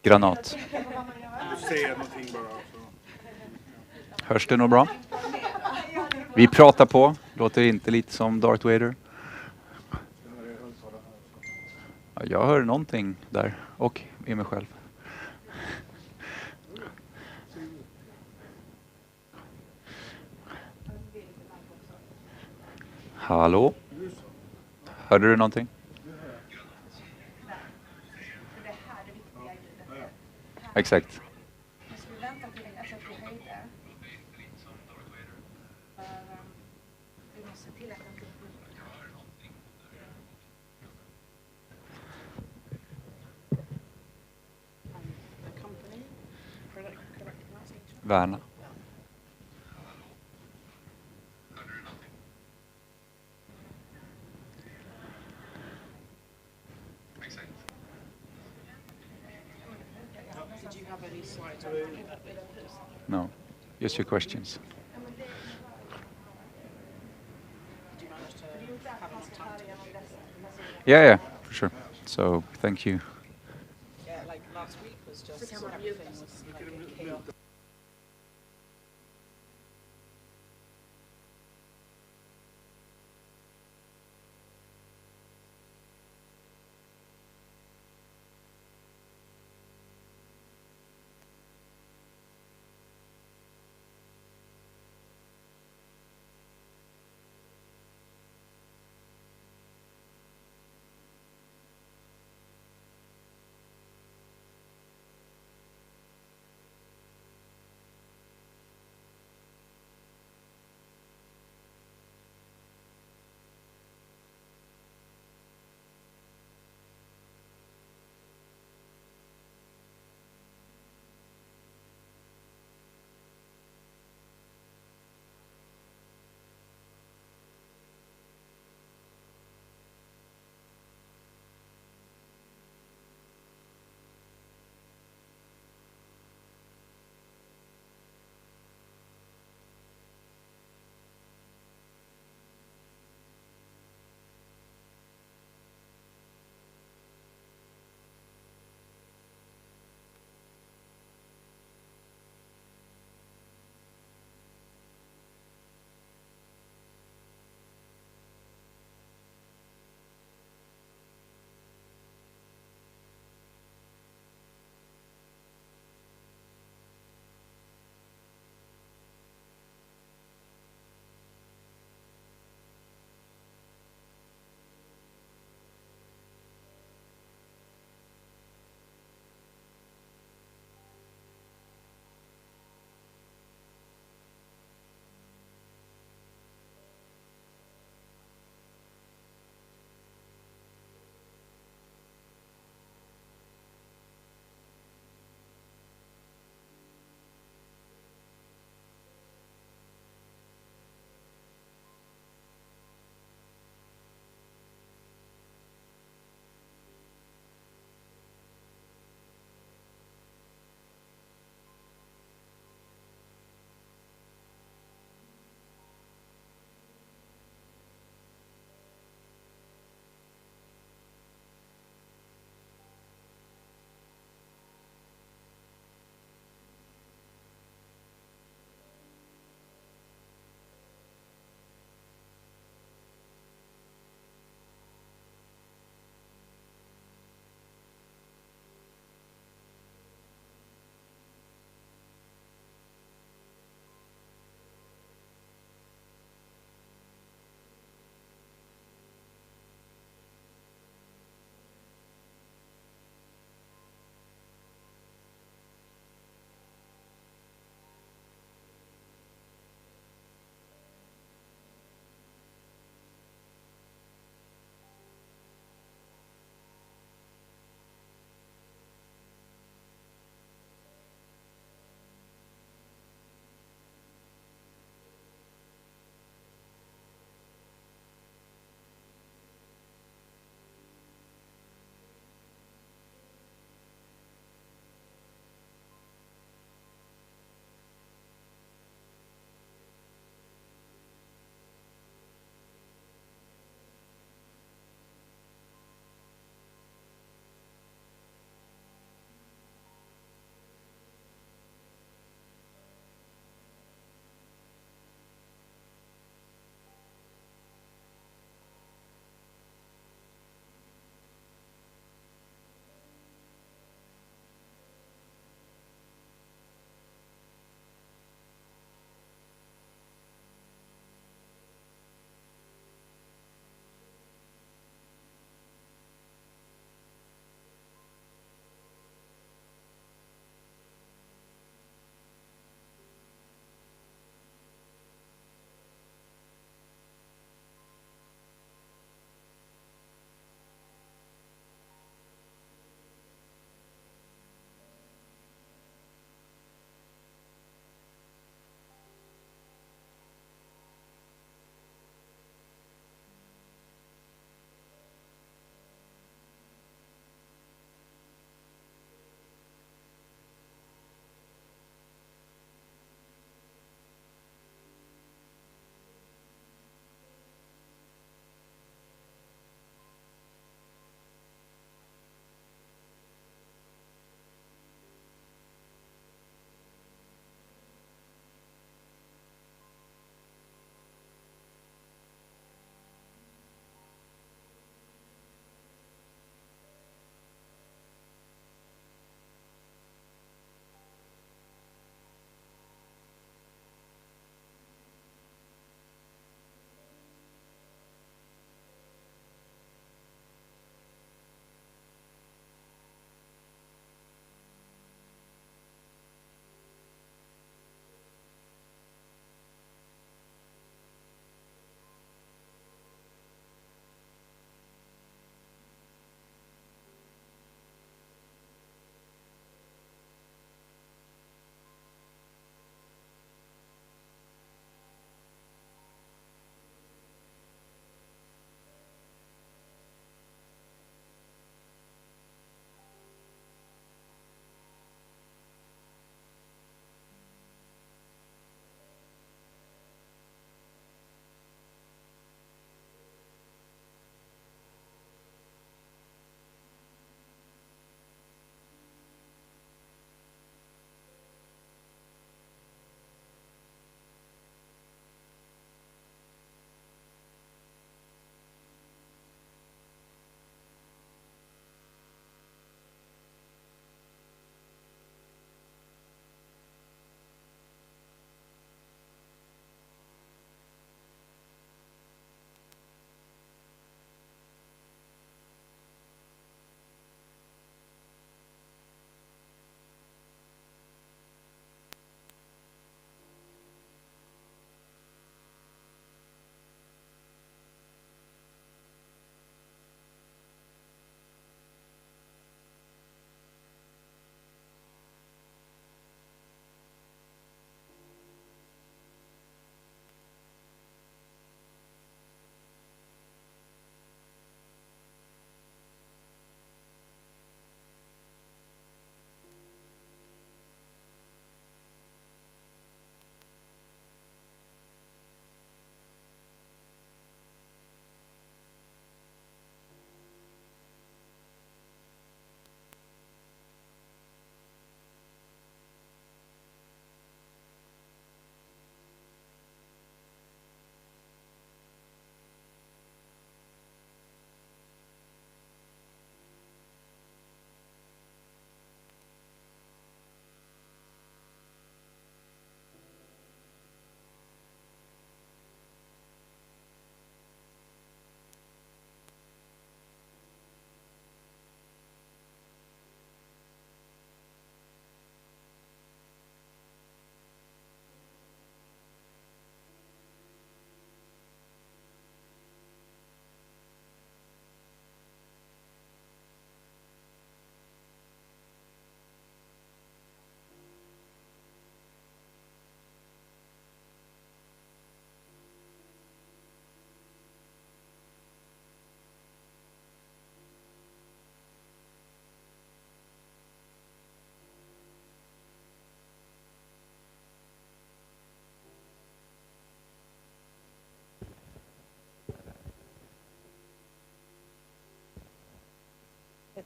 Granath. Säga någonting bara. Hörs det nog bra? Vi pratar på. Låter inte lite som Darth Vader? Ja, jag hör någonting där. Och i mig själv. Hallå? Hörde du någonting? Exakt. Waerna. No, just your questions. Yeah, for sure. So, thank you. Yeah, like last week was just everything was like chaos.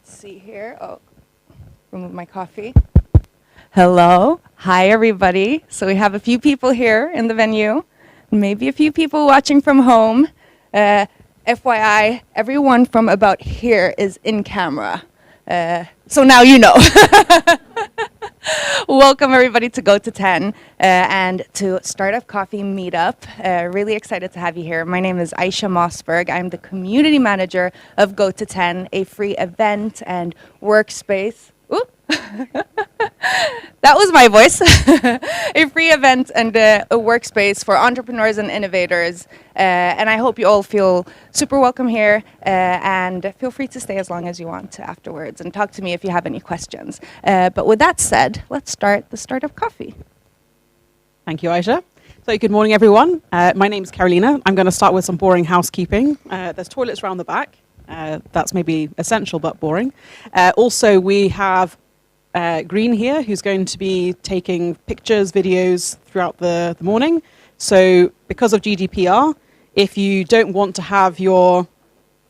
see here. Oh, remove my coffee. Hello. Hi, everybody. So we have a few people here in the venue, maybe a few people watching from home. FYI, everyone from about here is in camera. So now you know. Welcome everybody to Goto 10 and to Startup Coffee Meetup. Really excited to have you here. My name is Aisha Mossberg. I'm the community manager of Goto 10, a free event and workspace. Ooh. That was my voice. A free event and a workspace for entrepreneurs and innovators. And I hope you all feel super welcome here and feel free to stay as long as you want afterwards and talk to me if you have any questions. But with that said, let's start the Startup Coffee. Thank you, Aisha. So good morning, everyone. My name is Carolina. I'm going to start with some boring housekeeping. There's toilets around the back. That's maybe essential but boring. Also, we have Green here, who's going to be taking pictures, videos throughout the morning. So because of GDPR, if you don't want to have your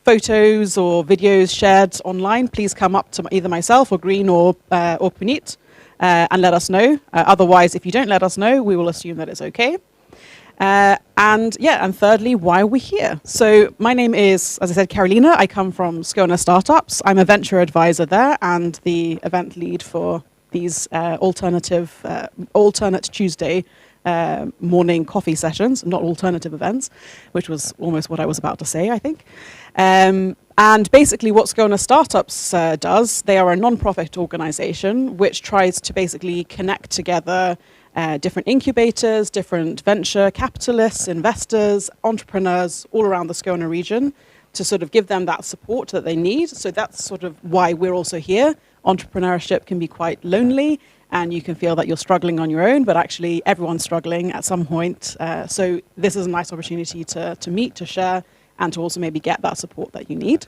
photos or videos shared online, please come up to either myself or Green or Puneet and let us know. Otherwise, if you don't let us know, we will assume that it's okay. And thirdly, why are we here? So my name is, as I said, Carolina. I come from Skåne Startups. I'm a venture advisor there and the event lead for these alternate Tuesday morning coffee sessions, not alternative events, which was almost what I was about to say, I think. And basically what Skåne Startups does, they are a non-profit organization which tries to basically connect together different incubators, different venture capitalists, investors, entrepreneurs all around the Skåne region to sort of give them that support that they need. So that's sort of why we're also here. Entrepreneurship can be quite lonely and you can feel that you're struggling on your own, but actually everyone's struggling at some point. So this is a nice opportunity to meet, to share, and to also maybe get that support that you need.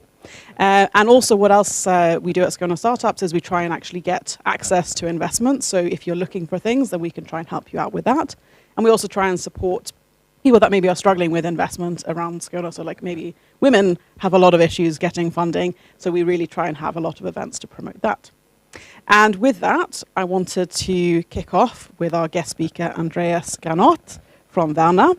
And also what else we do at Skåne Startups is we try and actually get access to investments. So if you're looking for things, then we can try and help you out with that. And we also try and support people that maybe are struggling with investment around Skåne. So like maybe women have a lot of issues getting funding. So we really try and have a lot of events to promote that. And with that, I wanted to kick off with our guest speaker, Andreas Granath from Waerna.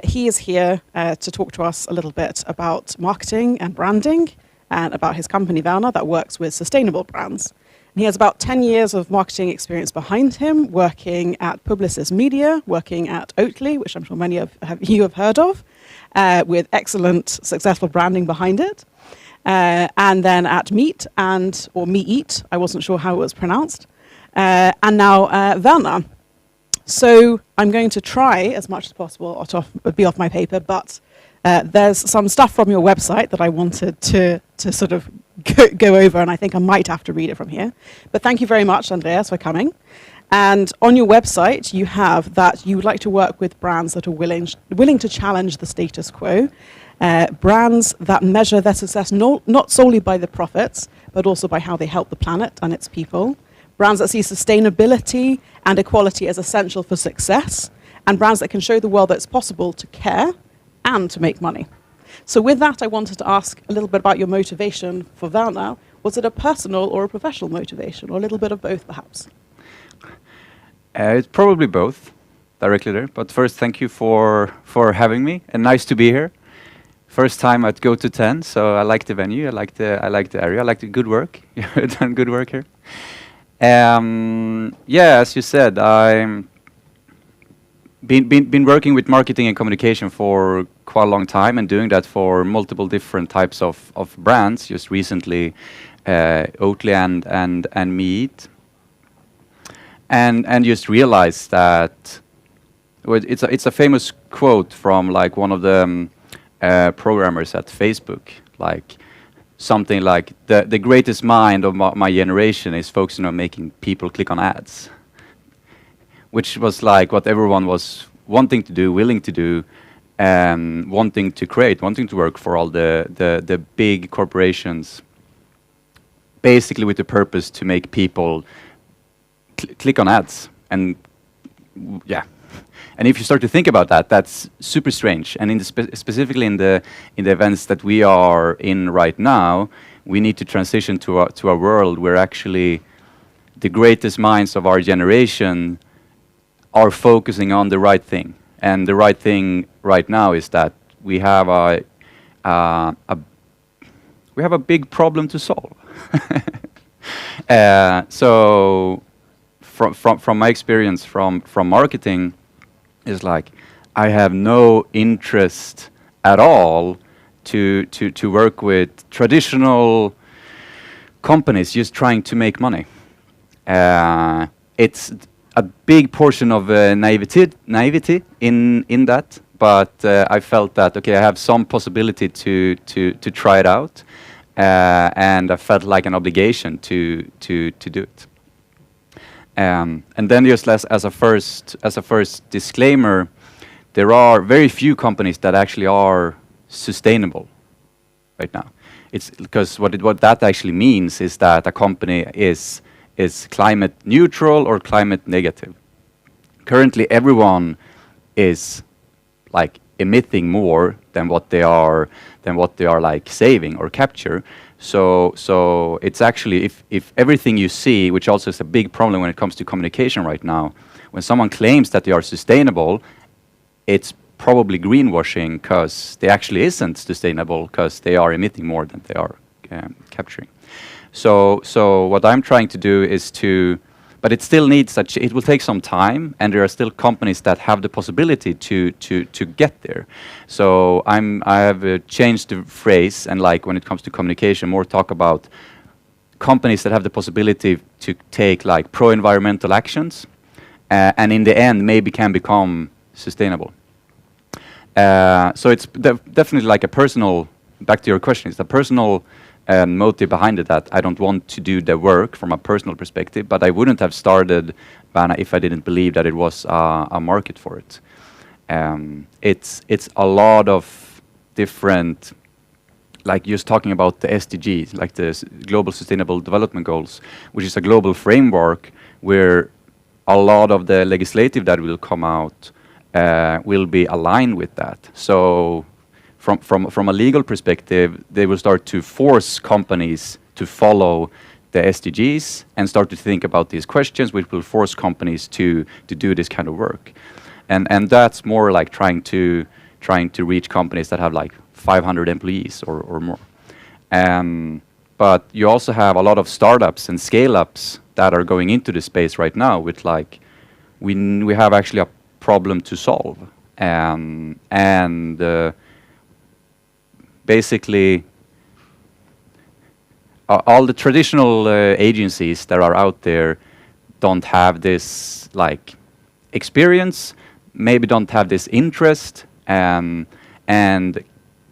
He is here to talk to us a little bit about marketing and branding and about his company Waerna that works with sustainable brands. And he has about 10 years of marketing experience behind him, working at Publicis Media, working at Oatly, which I'm sure many of you have heard of, with excellent successful branding behind it. And then at Meet or Meet, I wasn't sure how it was pronounced, and now Waerna. So I'm going to try as much as possible to be off my paper, but there's some stuff from your website that I wanted to sort of go over, and I think I might have to read it from here. But thank you very much, Andreas, for coming. And on your website, you have that you would like to work with brands that are willing to challenge the status quo, brands that measure their success not solely by the profits, but also by how they help the planet and its people. Brands that see sustainability and equality as essential for success, and brands that can show the world that it's possible to care and to make money. So with that, I wanted to ask a little bit about your motivation for Waerna. Was it a personal or a professional motivation, or a little bit of both, perhaps? It's probably both, directly there. But first, thank you for having me, and nice to be here. First time at Goto 10, so I like the venue, I like the area, I like the good work. You've done good work here. As you said, I'm been working with marketing and communication for quite a long time, and doing that for multiple different types of brands. Just recently, Oatly and Meet, and just realized that it's a famous quote from like one of the programmers at Facebook, like. Something like the greatest mind of my generation is focusing on making people click on ads, which was like what everyone was wanting to do, willing to do, wanting to create, wanting to work for all the big corporations, basically with the purpose to make people click on ads. And yeah. And if you start to think about that, that's super strange. And in the specifically in the events that we are in right now, we need to transition to a world where actually the greatest minds of our generation are focusing on the right thing. And the right thing right now is that we have a big problem to solve. So from my experience from marketing, is like I have no interest at all to work with traditional companies just trying to make money. It's a big portion of naivety in that, but I felt that okay, I have some possibility to try it out, and I felt like an obligation to do it. And then just as a first disclaimer, there are very few companies that actually are sustainable right now. It's because what that actually means is that a company is climate neutral or climate negative. Currently, everyone is like emitting more than what they are like saving or capture. So it's actually if everything you see, which also is a big problem when it comes to communication right now, when someone claims that they are sustainable, it's probably greenwashing because they actually isn't sustainable because they are emitting more than they are capturing. So what I'm trying to do is but it still needs it will take some time, and there are still companies that have the possibility to get there. So I have changed the phrase, and like when it comes to communication, more talk about companies that have the possibility to take like pro-environmental actions, and in the end maybe can become sustainable. So it's definitely like a personal. Back to your question, it's a personal motive behind it, that I don't want to do the work from a personal perspective, but I wouldn't have started Waerna if I didn't believe that it was a market for it. It's a lot of different, like just talking about the SDGs, like the Global Sustainable Development Goals, which is a global framework where a lot of the legislative that will come out will be aligned with that. So from a legal perspective, they will start to force companies to follow the SDGs and start to think about these questions, which will force companies to do this kind of work. And that's more like trying to reach companies that have like 500 employees or more. But you also have a lot of startups and scale-ups that are going into this space right now with like, we have actually a problem to solve. Basically, all the traditional agencies that are out there don't have this like experience, maybe don't have this interest, and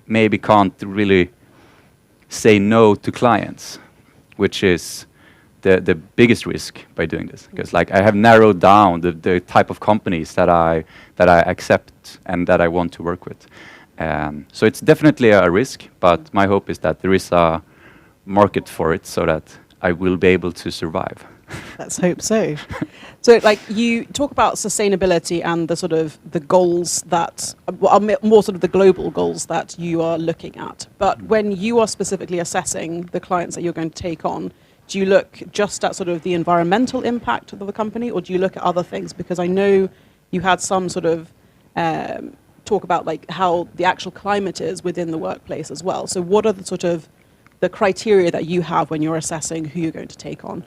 maybe can't really say no to clients, which is the biggest risk by doing this. Because like I have narrowed down the type of companies that I accept and that I want to work with. So it's definitely a risk, but my hope is that there is a market for it so that I will be able to survive. Let's hope so. So like you talk about sustainability and the sort of the goals that are more sort of the global goals that you are looking at. But when you are specifically assessing the clients that you're going to take on, do you look just at sort of the environmental impact of the company, or do you look at other things? Because I know you had some sort of talk about like how the actual climate is within the workplace as well. So what are the sort of the criteria that you have when you're assessing who you're going to take on?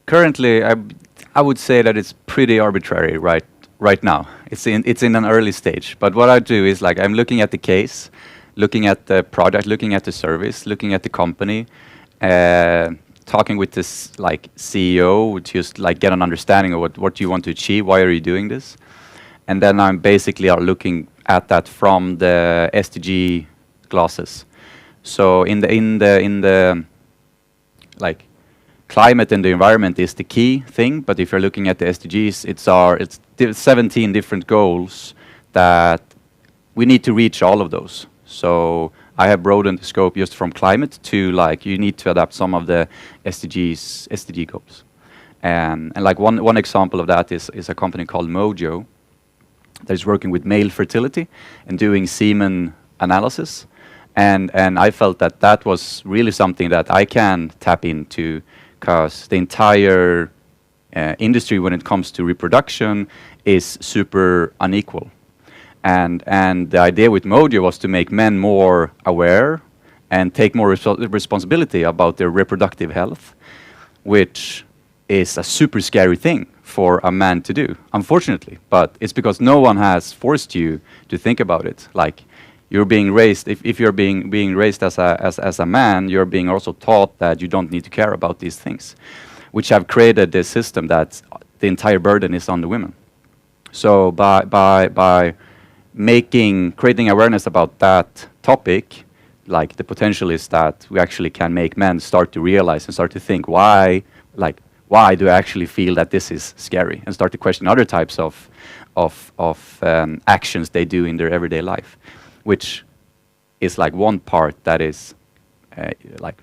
Currently, I would say that it's pretty arbitrary right now. It's in an early stage. But what I do is like I'm looking at the case, looking at the product, looking at the service, looking at the company, talking with this like CEO to just like get an understanding of what you want to achieve, why are you doing this, and then I'm basically looking at that from the SDG glasses. So in the like climate and the environment is the key thing, but if you're looking at the SDGs, it's 17 different goals that we need to reach all of those. So I have broadened the scope just from climate to like you need to adapt some of the SDG goals. And like one example of that is a company called Mojo that is working with male fertility and doing semen analysis. And I felt that that was really something that I can tap into, because the entire industry when it comes to reproduction is super unequal. And the idea with Mojo was to make men more aware and take more responsibility about their reproductive health, which is a super scary thing for a man to do, unfortunately. But it's because no one has forced you to think about it. Like, you're being raised, if you're being raised as a man, you're being also taught that you don't need to care about these things, which have created this system that the entire burden is on the women. So by creating awareness about that topic, like, the potential is that we actually can make men start to realize and start to think, why do I actually feel that this is scary, and start to question other types of actions they do in their everyday life, which is like one part that is like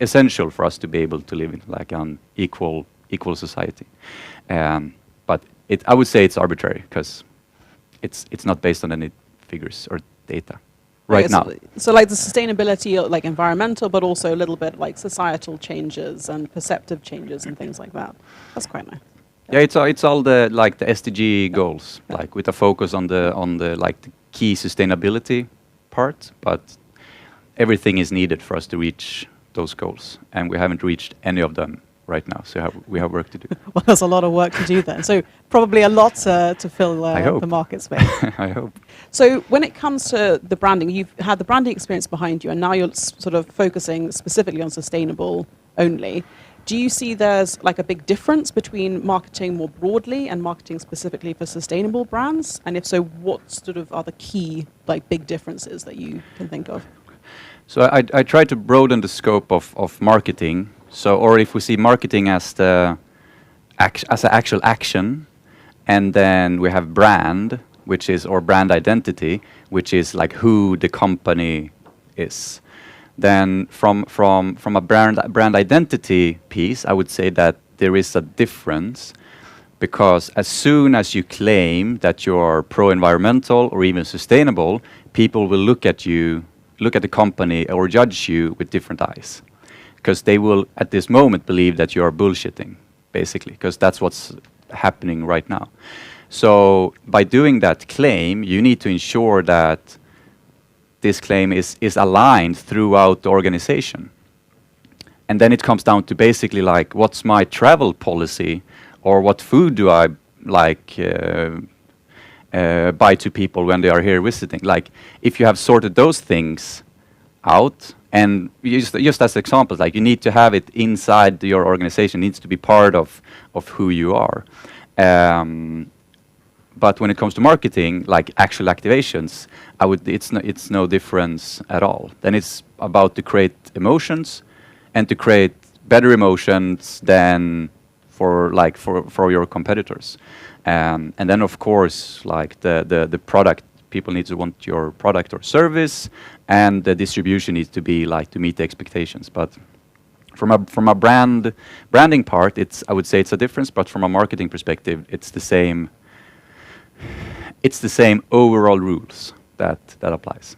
essential for us to be able to live in like an equal society. But I would say it's arbitrary, because it's not based on any figures or data right now. So like the sustainability, like environmental, but also a little bit like societal changes and perceptive changes and things like that. That's quite nice. Yeah, it's all the like the SDG goals, like with a focus on the like the key sustainability part, but everything is needed for us to reach those goals, and we haven't reached any of them right now, so we have work to do. Well, there's a lot of work to do then. So probably a lot to fill the market space. I hope. So when it comes to the branding, you've had the branding experience behind you, and now you're sort of focusing specifically on sustainable only. Do you see there's like a big difference between marketing more broadly and marketing specifically for sustainable brands? And if so, what sort of are the key like big differences that you can think of? So I try to broaden the scope of marketing. So, or if we see marketing as an actual action, and then we have brand, which is, or brand identity, which is like who the company is. Then from a brand identity piece, I would say that there is a difference, because as soon as you claim that you're pro-environmental or even sustainable, people will look at the company or judge you with different eyes, because they will at this moment believe that you are bullshitting, basically, because that's what's happening right now. So by doing that claim, you need to ensure that this claim is aligned throughout the organization. And then it comes down to basically like, what's my travel policy, or what food do I like buy to people when they are here visiting? Like, if you have sorted those things out, and just as examples, like, you need to have it inside your organization, needs to be part of who you are. But when it comes to marketing, like actual activations, it's no difference at all. Then it's about to create emotions, and to create better emotions than for your competitors. And then of course, like the product, people need to want your product or service, and the distribution needs to be like to meet the expectations. But from a branding part, I would say it's a difference, but from a marketing perspective, it's the same. It's the same overall rules that applies.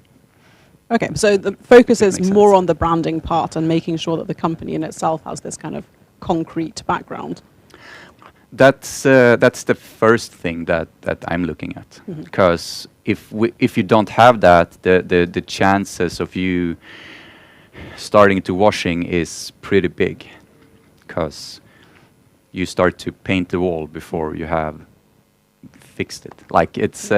Okay, so the focus is more sense. on the branding part and making sure that the company in itself has this kind of concrete background. That's the first thing that I'm looking at, because if you don't have that, the chances of you starting to washing is pretty big, because you start to paint the wall before you have fixed it. Like, it's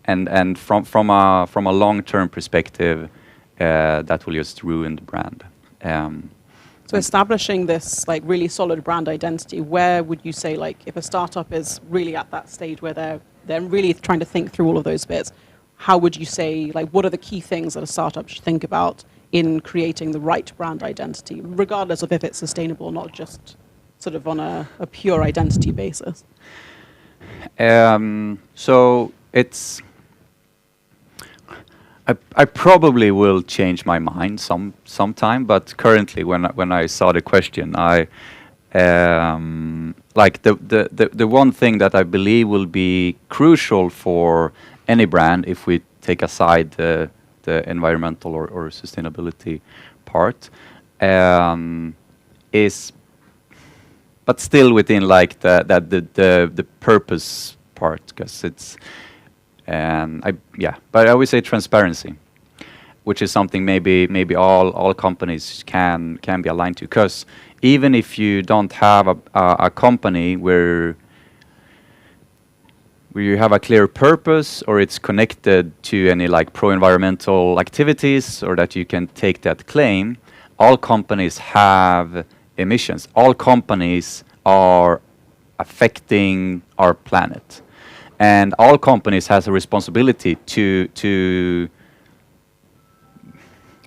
and from a long-term perspective, that will just ruin the brand. So establishing this like really solid brand identity, where would you say, like, if a startup is really at that stage where they're really trying to think through all of those bits, how would you say, like, what are the key things that a startup should think about in creating the right brand identity, regardless of if it's sustainable or not, just sort of on a pure identity basis? So it's. I probably will change my mind sometime, but currently, when I saw the question, I like the one thing that I believe will be crucial for any brand, if we take aside the the environmental or sustainability part, is, but still within like the purpose part, because it's, but I always say transparency, which is something maybe all companies can be aligned to, because even if you don't have a company where you have a clear purpose, or it's connected to any like pro-environmental activities, or that you can take that claim, all companies have emissions. All companies are affecting our planet. And all companies has a responsibility to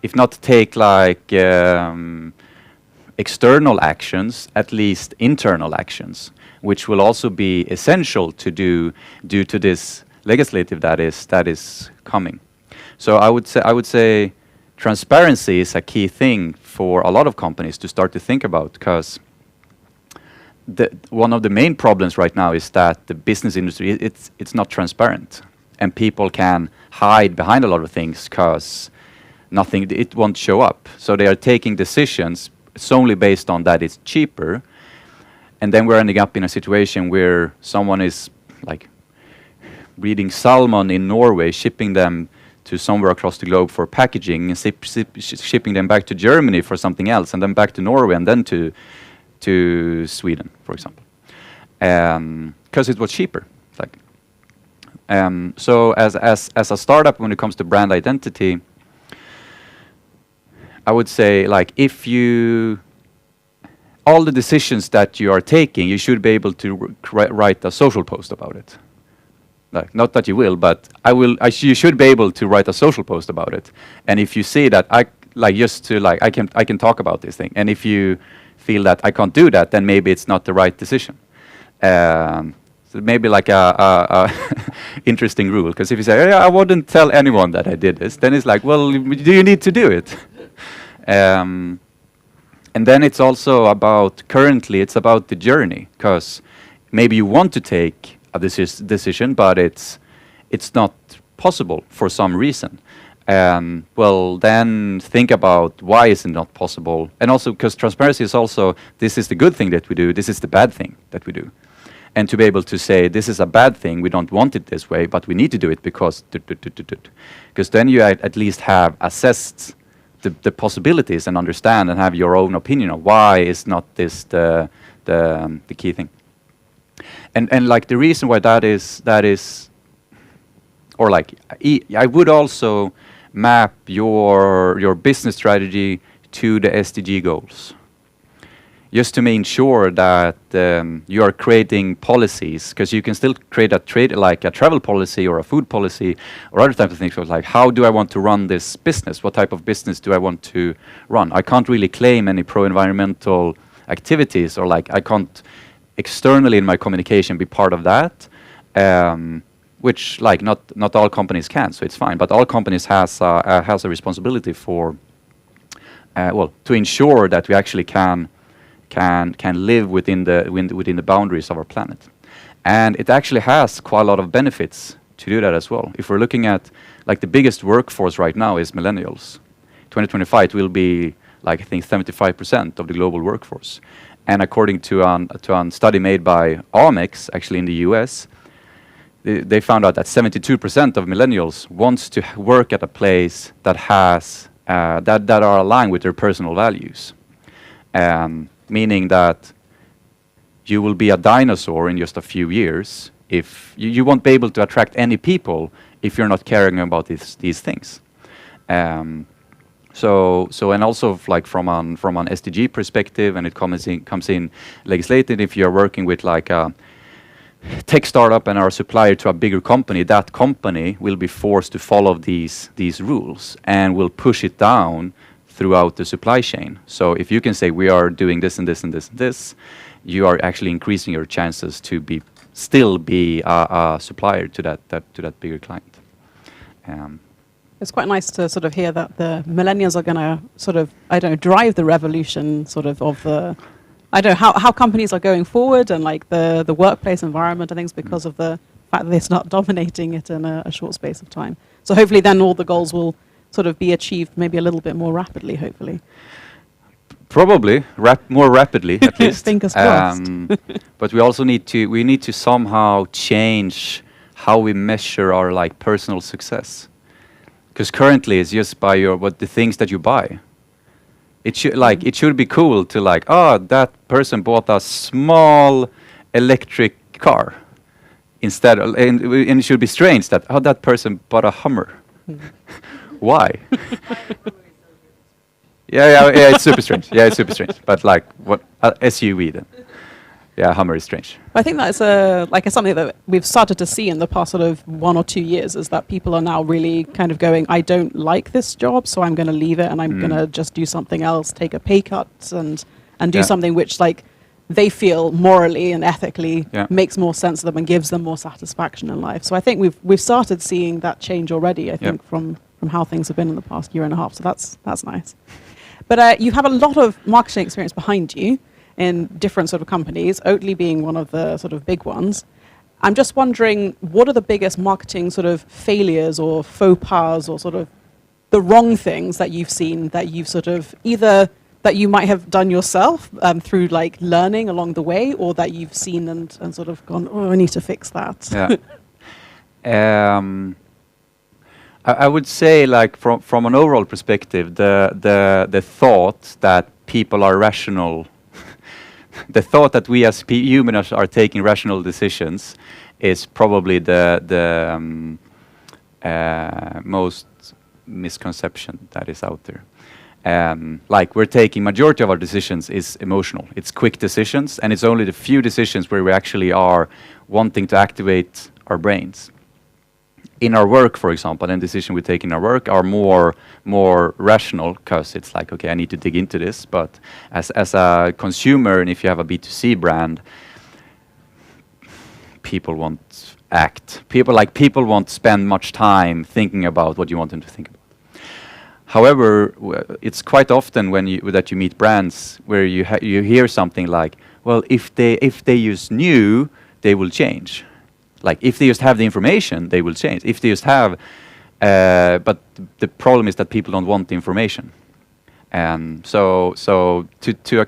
if not take like external actions, at least internal actions, which will also be essential to do due to this legislative that is coming. So I would say transparency is a key thing for a lot of companies to start to think about, because one of the main problems right now is that the business industry, it's not transparent, and people can hide behind a lot of things because it won't show up. So they are taking decisions solely based on that it's cheaper, and then we're ending up in a situation where someone is like breeding salmon in Norway, shipping them to somewhere across the globe for packaging, and shipping them back to Germany for something else, and then back to Norway, and then to Sweden, for example, because it was cheaper. Like, so as a startup, when it comes to brand identity, I would say, like, all the decisions that you are taking, you should be able to write a social post about it. Like, not that you will, but you should be able to write a social post about it. And if you see that I can talk about this thing, and if you feel that I can't do that, then maybe it's not the right decision. So maybe like a interesting rule, because if you say, I wouldn't tell anyone that I did this, then it's like, well, do you need to do it? And then it's also currently it's about the journey, because maybe you want to take a decision, but it's not possible for some reason. Well, then think about why is it not possible, and also because transparency is also, this is the good thing that we do, this is the bad thing that we do, and to be able to say this is a bad thing, we don't want it this way, but we need to do it because then you at least have assessed the possibilities and understand and have your own opinion of why is not this the key thing. And like the reason why that is, or like I would also map your business strategy to the SDG goals, just to make sure that you are creating policies, because you can still create like a travel policy or a food policy or other types of things. So like, how do I want to run this business? What type of business do I want to run? I can't really claim any pro-environmental activities, or like I can't externally in my communication be part of that, which like not all companies can, so it's fine. But all companies has a responsibility for to ensure that we actually can live within the boundaries of our planet. And it actually has quite a lot of benefits to do that as well. If we're looking at, like, the biggest workforce right now is millennials. 2025 it will be like, I think, 75% of the global workforce. And according to a study made by Amex, actually in the US, they found out that 72% of millennials wants to work at a place that has that are aligned with their personal values. Meaning that you will be a dinosaur in just a few years if you won't be able to attract any people if you're not caring about these things. So and also like from an SDG perspective, and it comes in legislated, if you're working with like a tech startup and are a supplier to a bigger company, that company will be forced to follow these rules and will push it down throughout the supply chain. So if you can say we are doing this and this and this and this, you are actually increasing your chances to still be a supplier to that bigger client. It's quite nice to sort of hear that the millennials are going to sort of, I don't know, drive the revolution sort of the, I don't know, how companies are going forward, and like the workplace environment and things, because of the fact that they start dominating it in a short space of time. So hopefully then all the goals will sort of be achieved maybe a little bit more rapidly, hopefully? Probably more rapidly, at least. Fingers crossed. But we also need to somehow change how we measure our like personal success. Because currently it's just by the things that you buy. It should be cool to like, oh, that person bought a small electric car instead, and it should be strange that that person bought a Hummer. Why? yeah, it's super strange. Yeah, it's super strange. But like, what SUV then? Yeah, Hummer is strange. I think that's something that we've started to see in the past sort of 1 or 2 years, is that people are now really kind of going, I don't like this job, so I'm going to leave it and I'm going to just do something else, take a pay cut and do something which like they feel morally and ethically makes more sense to them and gives them more satisfaction in life. So I think we've started seeing that change already, I think, from how things have been in the past year and a half. So that's nice. But you have a lot of marketing experience behind you in different sort of companies, Oatly being one of the sort of big ones. I'm just wondering, what are the biggest marketing sort of failures or faux pas or sort of the wrong things that you've seen that you've sort of either that you might have done yourself through like learning along the way, or that you've seen and sort of gone, oh, I need to fix that? Yeah. I would say, like from an overall perspective, the thought that people are rational, the thought that we as humans are taking rational decisions, is probably the most misconception that is out there. Like we're taking majority of our decisions is emotional. It's quick decisions, and it's only the few decisions where we actually are wanting to activate our brains. In our work, for example, and decision we take in our work are more rational, because it's like, okay, I need to dig into this. But as a consumer, and if you have a B2C brand, people won't act. People won't spend much time thinking about what you want them to think about. However, it's quite often that you meet brands where you hear something like, well, if they just knew, they will change. Like if they just have the information, they will change. If they just have, but the problem is that people don't want the information. And so to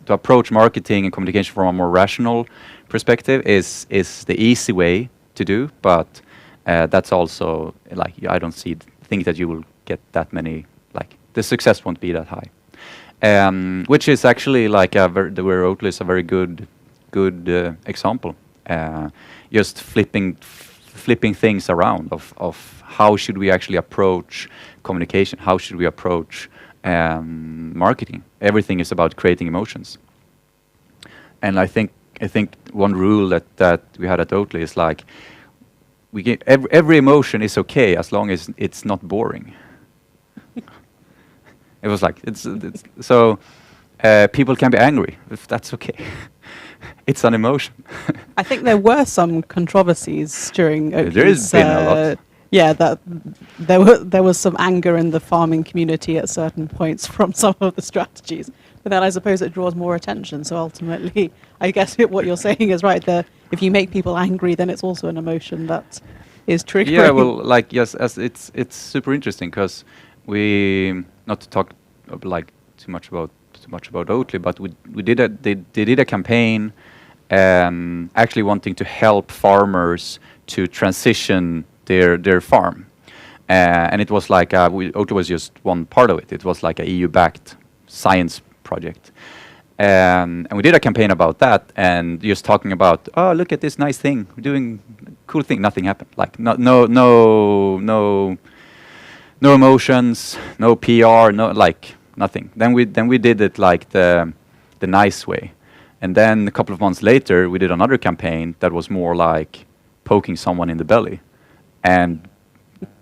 approach marketing and communication from a more rational perspective is the easy way to do. But that's also like, I don't think that you will get that many, like the success won't be that high. Which is actually like where Oatly is a very good example. Just flipping things around of how should we actually approach communication, how should we approach marketing. Everything is about creating emotions. And I think one rule that we had at Oatly is like, we get every emotion is okay as long as it's not boring. It was like it's so people can be angry if that's okay. It's an emotion. I think there were some controversies during Oatly's, there has been a lot. Yeah, that there was some anger in the farming community at certain points from some of the strategies. But then I suppose it draws more attention. So ultimately, I guess what you're saying is right. If you make people angry, then it's also an emotion that is triggering. Yeah, well, like yes, as it's super interesting because we not to talk like too much about Oatly, but they did a campaign actually wanting to help farmers to transition their farm, and it was like Oatly was just one part of it. It was like a EU-backed science project, and we did a campaign about that, and just talking about, oh, look at this nice thing, we're doing a cool thing. Nothing happened. Like no emotions, no PR, no like. Nothing. Then we did it like the nice way, and then a couple of months later we did another campaign that was more like poking someone in the belly, and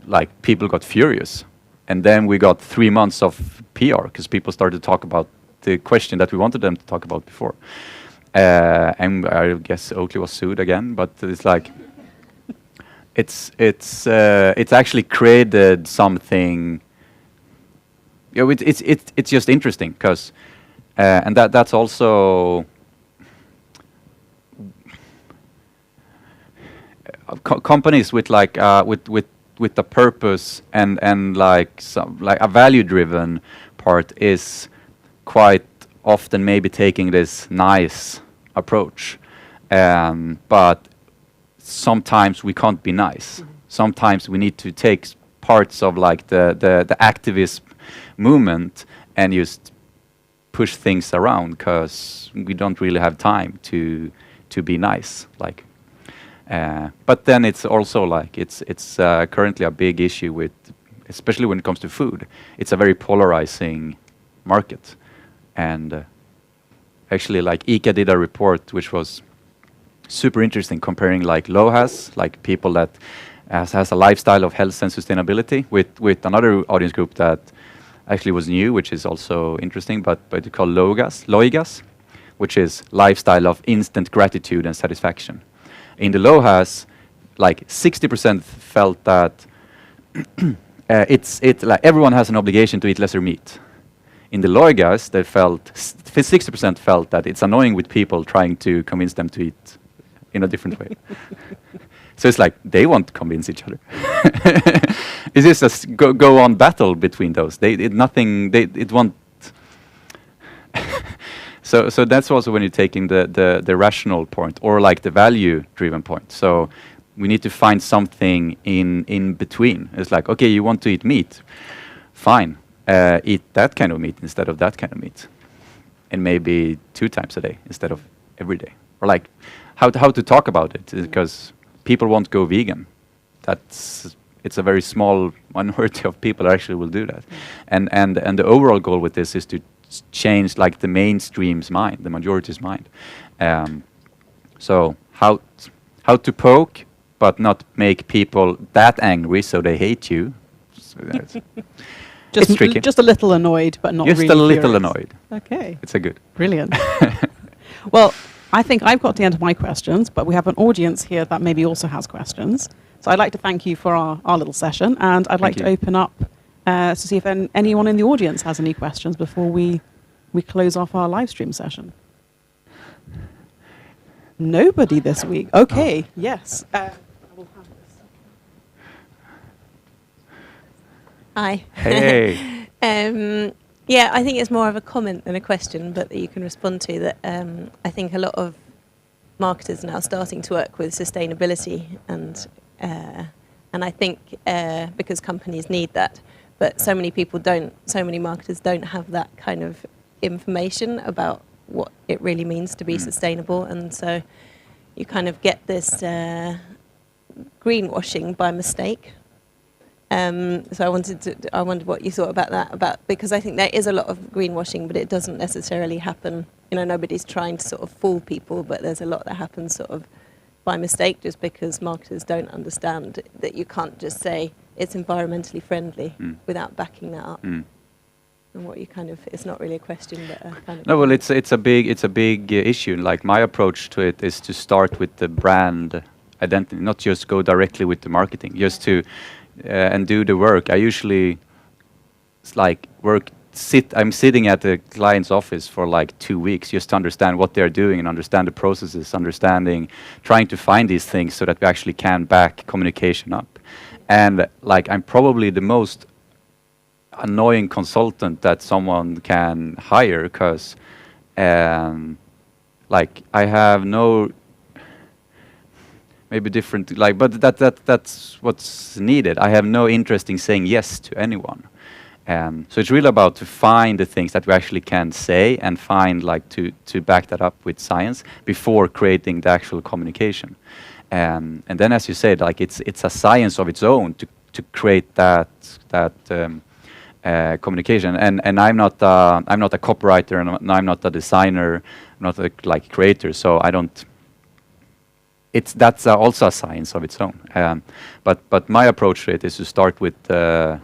like people got furious, and then we got 3 months of PR because people started to talk about the question that we wanted them to talk about before, and I guess Oatly was sued again. But it's like it's actually created something. Yeah, it's just interesting because, and that's also companies with like with with the purpose and like some like a value driven part is quite often maybe taking this nice approach, but sometimes we can't be nice. Sometimes we need to take parts of like the activist movement and just push things around because we don't really have time to be nice. Like, but then it's also like it's currently a big issue with, especially when it comes to food. It's a very polarizing market, and actually, like ICA did a report which was super interesting, comparing like LOHAS, like people that has a lifestyle of health and sustainability, with another audience group that actually was new, which is also interesting, but it's called LOIGAS, which is lifestyle of instant gratitude and satisfaction. In the LOHAS, like 60% felt that it's like everyone has an obligation to eat lesser meat. In the LOIGAS, they felt 60% felt that it's annoying with people trying to convince them to eat in a different way. So it's like they want to convince each other. Is this a go on battle between those? It won't. So that's also when you're taking the rational point or like the value driven point. So we need to find something in between. It's like, okay, you want to eat meat, fine, eat that kind of meat instead of that kind of meat, and maybe 2 times a day instead of every day. Or like how to talk about it, because people won't go vegan. It's a very small minority of people actually will do that. And the overall goal with this is to change like the mainstream's mind, the majority's mind. So how to poke, but not make people that angry so they hate you. So it's tricky. Just a little annoyed, but not just really a little furious. annoyed. Okay. It's a good. Brilliant. Well, I think I've got to the end of my questions, but we have an audience here that maybe also has questions. So I'd like to thank you for our little session, and I'd like to open up to see if anyone in the audience has any questions before we close off our live stream session. Nobody this week. Okay, yes. I will have this. Hi. Hey. Yeah, I think it's more of a comment than a question, but that you can respond to. That I think a lot of marketers are now starting to work with sustainability, and I think because companies need that, but so many people don't. So many marketers don't have that kind of information about what it really means to be sustainable, and so you kind of get this greenwashing by mistake. So I wondered what you thought about that, because I think there is a lot of greenwashing, but it doesn't necessarily happen. You know, nobody's trying to sort of fool people, but there's a lot that happens sort of by mistake, just because marketers don't understand that you can't just say it's environmentally friendly without backing that up. And what you kind of, it's not really a question, but a kind of. No, well, it's a big issue. Like my approach to it is to start with the brand identity, not just go directly with the marketing, just to and do the work. I usually like I'm sitting at the client's office for like 2 weeks just to understand what they're doing and understand the processes, trying to find these things so that we actually can back communication up. And like I'm probably the most annoying consultant that someone can hire, because like I have no maybe different like, but that's what's needed. I have no interest in saying yes to anyone. So it's really about to find the things that we actually can say and find like to back that up with science before creating the actual communication. And then, as you said, like it's a science of its own to create that communication. And I'm not a copywriter, and I'm not a designer, I'm not a like creator. So I don't. That's also a science of its own. But my approach to it is to start with the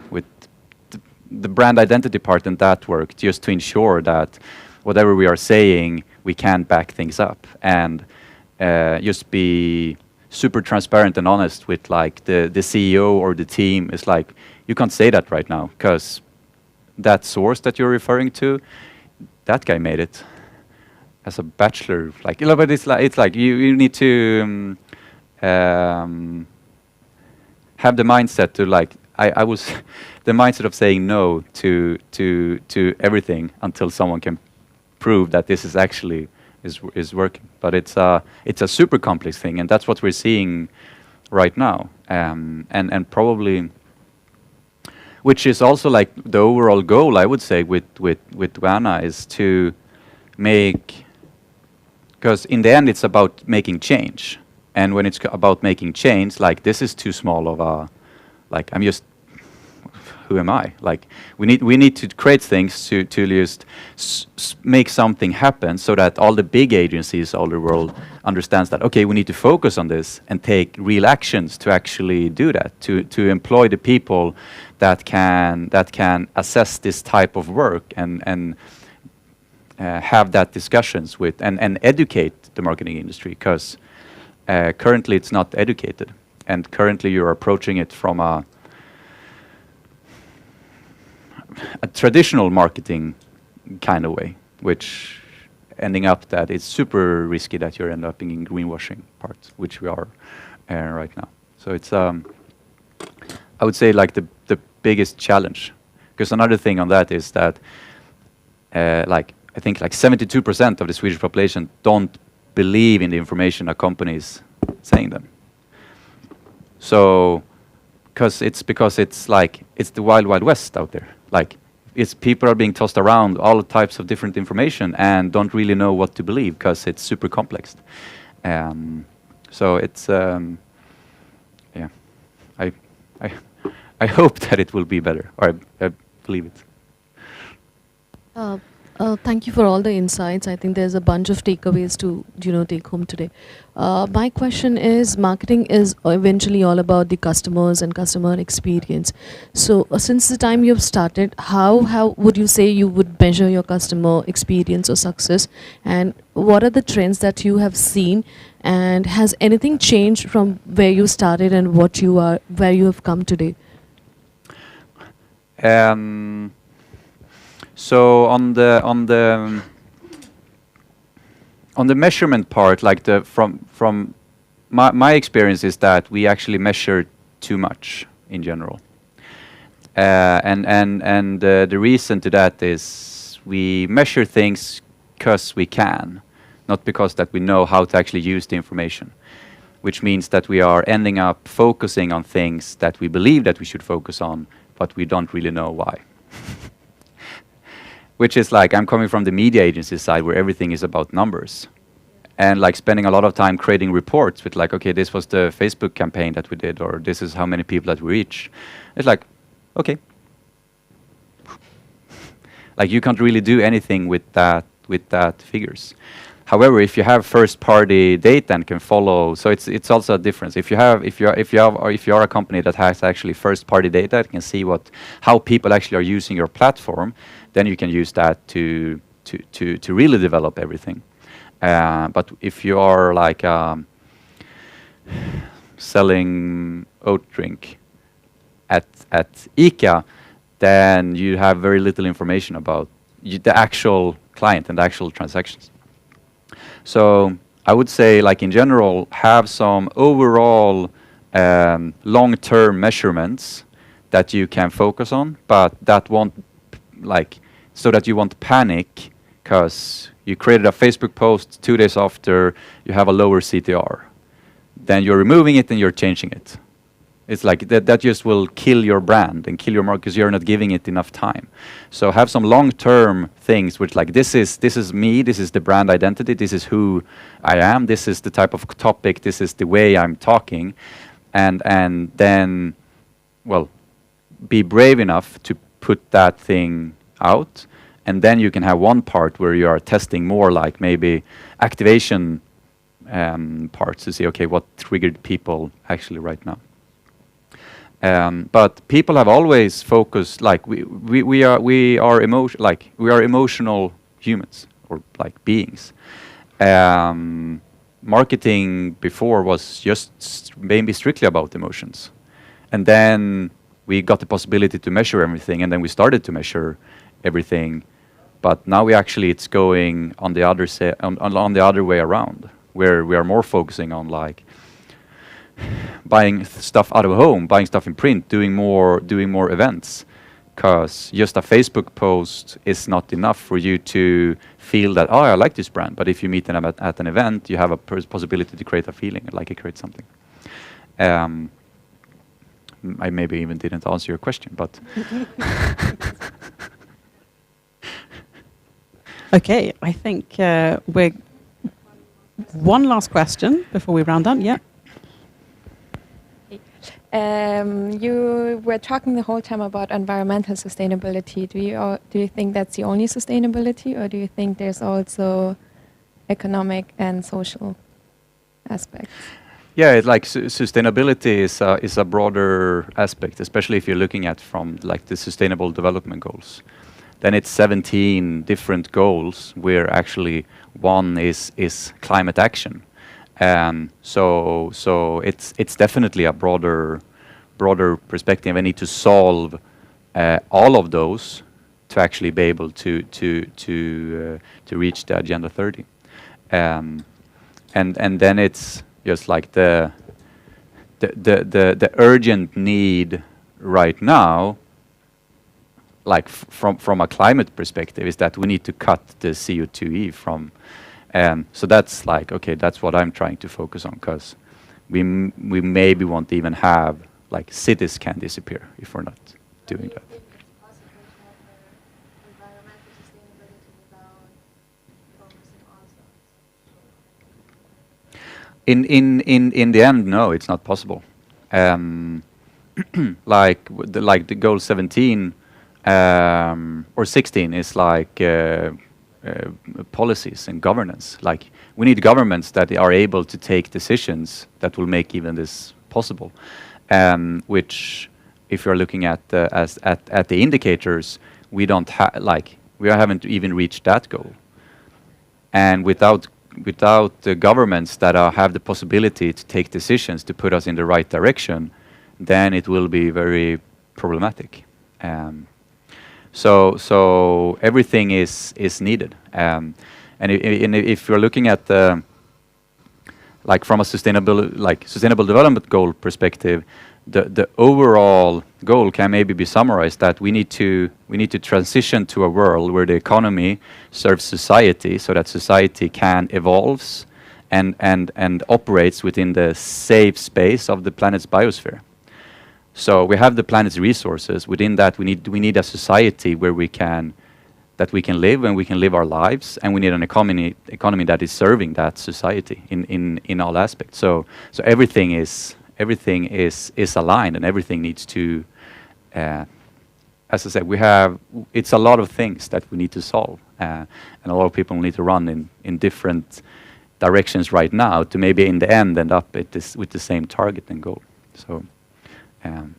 brand identity part and that work, just to ensure that whatever we are saying, we can back things up, and just be super transparent and honest with like the CEO or the team. Is like, you can't say that right now, because that source that you're referring to, that guy made it as a bachelor. Like, but it's like you need to have have the mindset to like I was the mindset of saying no to everything until someone can prove that this is actually is working. But it's a super complex thing, and that's what we're seeing right now, and probably, which is also like the overall goal, I would say, with Waerna is to make, because in the end it's about making change, and when it's about making change, like this is too small of a, like I'm just, who am I? Like we need to create things to just make something happen, so that all the big agencies all over the world understands that, okay, we need to focus on this and take real actions to actually do that, to employ the people that can assess this type of work and have that discussions with and educate the marketing industry, because currently it's not educated, and currently you're approaching it from a traditional marketing kind of way, which ending up that it's super risky that you're end up in greenwashing part, which we are right now. So it's I would say like the biggest challenge, because another thing on that is that like I think like 72% of the Swedish population don't believe in the information a company is saying them. So because it's like it's the wild west out there. Like it's people are being tossed around all types of different information and don't really know what to believe, because it's super complex. So it's yeah, I hope that it will be better, or I believe it. Thank you for all the insights. I think there's a bunch of takeaways to take home today. My question is, marketing is eventually all about the customers and customer experience. So since the time you've started, how would you say you would measure your customer experience or success, and what are the trends that you have seen, and has anything changed from where you started and where you have come today? So on the measurement part, like from my experience is that we actually measure too much in general, and the reason to that is we measure things because we can, not because that we know how to actually use the information, which means that we are ending up focusing on things that we believe that we should focus on, but we don't really know why. Which is like, I'm coming from the media agency side where everything is about numbers. And like spending a lot of time creating reports with like, okay, this was the Facebook campaign that we did, or this is how many people that we reach. It's like, okay. Like you can't really do anything with that figures. However, if you have first-party data and can follow, so it's also a difference. If you are a company that has actually first-party data, it can see how people actually are using your platform, then you can use that to really develop everything. But if you are like selling oat drink at ICA, then you have very little information about the actual client and the actual transactions. So I would say, like in general, have some overall long-term measurements that you can focus on, but that won't so that you won't panic because you created a Facebook post 2 days after you have a lower CTR. Then you're removing it and you're changing it. It's like that just will kill your brand and kill your market because you're not giving it enough time. So have some long-term things which like this is me, this is the brand identity, this is who I am, this is the type of topic, this is the way I'm talking, and then, well, be brave enough to put that thing out, and then you can have one part where you are testing more like maybe activation parts to see, okay, what triggered people actually right now. But people have always focused, like we are emotional humans, or like beings. Marketing before was just maybe strictly about emotions, and then we got the possibility to measure everything, and then we started to measure everything. But now it's going on the other on the other way around, where we are more focusing on like buying stuff out of home, buying stuff in print, doing more events. Because just a Facebook post is not enough for you to feel that, oh, I like this brand. But if you meet them at an event, you have a possibility to create a feeling, like you create something. I maybe even didn't answer your question, but... Okay, I think we're... One last question before we round down. Yeah. You were talking the whole time about environmental sustainability. Do you think that's the only sustainability, or do you think there's also economic and social aspects? Yeah, like sustainability is a broader aspect, especially if you're looking at from like the Sustainable Development Goals. Then it's 17 different goals, where actually one is climate action. So it's definitely a broader perspective. I need to solve all of those to actually be able to reach the Agenda 30. And then it's just like the urgent need right now, like from a climate perspective, is that we need to cut the CO2e from. So that's like, okay, that's what I'm trying to focus on, because we maybe won't even have, like, cities can disappear if we're not doing that. In the end, no, it's not possible. Like the goal 17 or 16 is like policies and governance. Like, we need governments that are able to take decisions that will make even this possible. Which, if you're looking at the indicators, we don't we haven't even reached that goal. And without the governments that have the possibility to take decisions to put us in the right direction, then it will be very problematic. So everything is needed. And if you're looking at like from a sustainable development goal perspective, the overall goal can maybe be summarized that we need to transition to a world where the economy serves society, so that society can evolves and operates within the safe space of the planet's biosphere. So we have the planet's resources. Within that, we need a society where we can live, and we can live our lives, and we need an economy that is serving that society in all aspects. So everything is aligned, and everything needs to, as I said, it's a lot of things that we need to solve, and a lot of people need to run in different directions right now to maybe in the end up with the same target and goal. So. And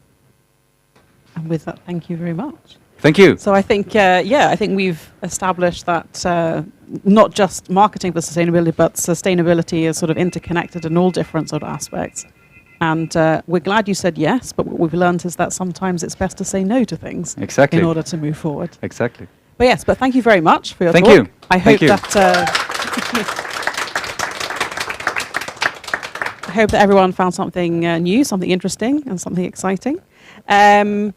with that, thank you very much. Thank you. So I think, I think we've established that not just marketing for sustainability, but sustainability is sort of interconnected in all different sort of aspects. And we're glad you said yes, but what we've learned is that sometimes it's best to say no to things in order to move forward. Exactly. But yes, but thank you very much for your talk. Thank you. I hope that everyone found something new, something interesting, and something exciting. And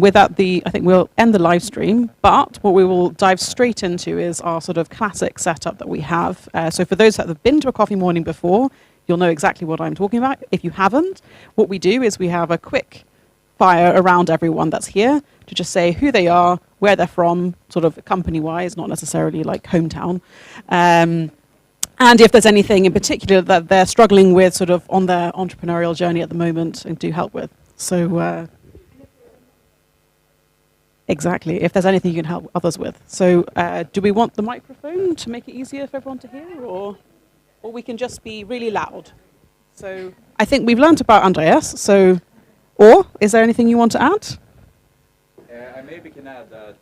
with that, I think we'll end the live stream. But what we will dive straight into is our sort of classic setup that we have. So for those that have been to a coffee morning before, you'll know exactly what I'm talking about. If you haven't, what we do is we have a quick fire around everyone that's here to just say who they are, where they're from, sort of company-wise, not necessarily like hometown. And if there's anything in particular that they're struggling with sort of on their entrepreneurial journey at the moment and do help with. So exactly, if there's anything you can help others with. So do we want the microphone to make it easier for everyone to hear, or we can just be really loud? So I think we've learned about Andreas, or is there anything you want to add? I maybe can add that